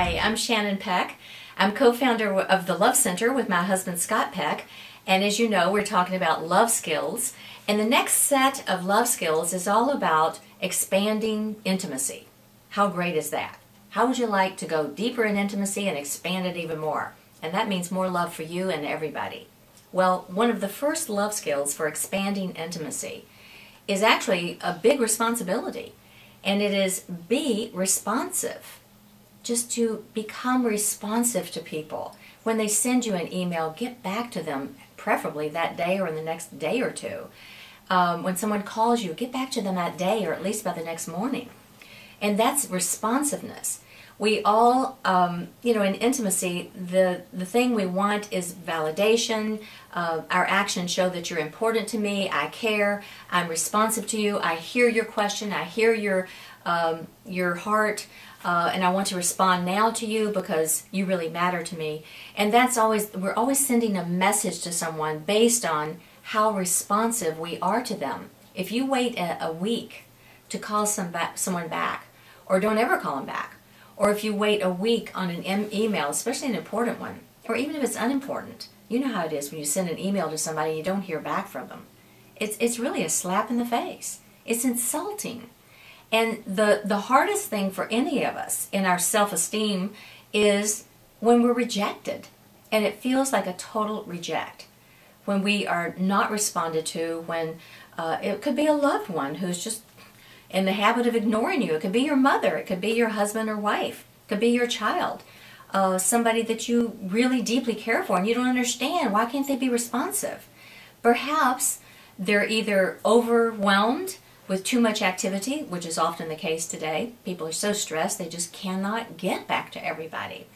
Hi, I'm Shannon Peck. I'm co-founder of the Love Center with my husband Scott Peck, and as you know, we're talking about love skills. And the next set of love skills is all about expanding intimacy. How great is that? How would you like to go deeper in intimacy and expand it even more? And that means more love for you and everybody. Well, one of the first love skills for expanding intimacy is actually a big responsibility, and it is be responsive. Just to become responsive to people. When they send you an email, get back to them, preferably that day or in the next day or two. When someone calls you, get back to them that day or at least by the next morning. And that's responsiveness. We all, in intimacy, the thing we want is validation. Our actions show that you're important to me, I care, I'm responsive to you, I hear your question, I hear your heart, and I want to respond now to you because you really matter to me. And that's always, we're always sending a message to someone based on how responsive we are to them. If you wait a week to call someone back, or don't ever call them back, or if you wait a week on an email, especially an important one, or even if it's unimportant, you know how it is when you send an email to somebody and you don't hear back from them. It's really a slap in the face. It's insulting. And the hardest thing for any of us in our self-esteem is when we're rejected. And it feels like a total reject. When we are not responded to, when it could be a loved one who's just in the habit of ignoring you. It could be your mother, it could be your husband or wife, it could be your child, somebody that you really deeply care for and you don't understand. Why can't they be responsive? Perhaps they're either overwhelmed with too much activity, which is often the case today. People are so stressed they just cannot get back to everybody.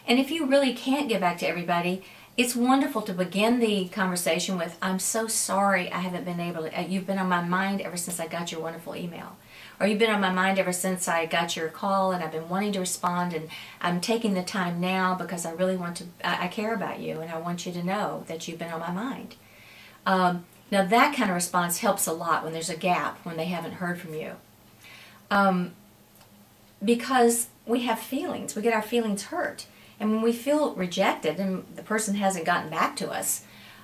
And if you really can't get back to everybody, it's wonderful to begin the conversation with, I'm so sorry I haven't been able to, you've been on my mind ever since I got your wonderful email. Or you've been on my mind ever since I got your call and I've been wanting to respond and I'm taking the time now because I really want to, I care about you and I want you to know that you've been on my mind. Now that kind of response helps a lot when there's a gap, when they haven't heard from you. Because we have feelings, we get our feelings hurt. And when we feel rejected and the person hasn't gotten back to us,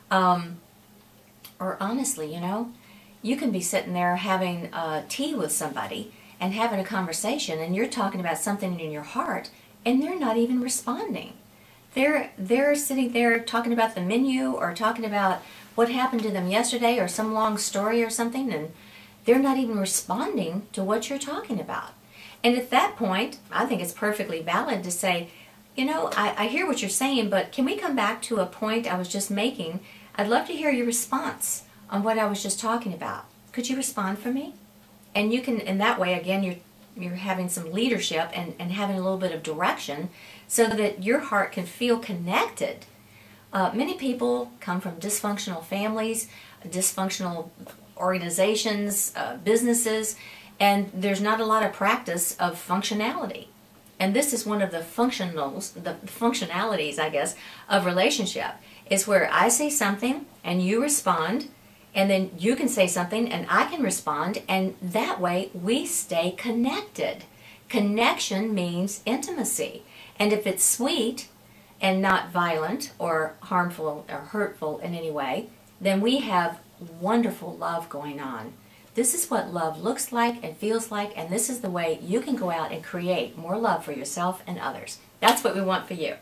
or honestly, you can be sitting there having tea with somebody and having a conversation and you're talking about something in your heart and they're not even responding. They're sitting there talking about the menu or talking about what happened to them yesterday or some long story or something, and they're not even responding to what you're talking about. And at that point, I think it's perfectly valid to say, I hear what you're saying, but can we come back to a point I was just making? I'd love to hear your response on what I was just talking about. Could you respond for me? And you can, in that way, again, you're having some leadership and having a little bit of direction so that your heart can feel connected. Many people come from dysfunctional families, dysfunctional organizations, businesses, and there's not a lot of practice of functionality. And this is one of the functionalities, I guess, of relationship, is where I say something and you respond, and then you can say something and I can respond, and that way we stay connected. Connection means intimacy. And if it's sweet and not violent or harmful or hurtful in any way, then we have wonderful love going on. This is what love looks like and feels like, and this is the way you can go out and create more love for yourself and others. That's what we want for you.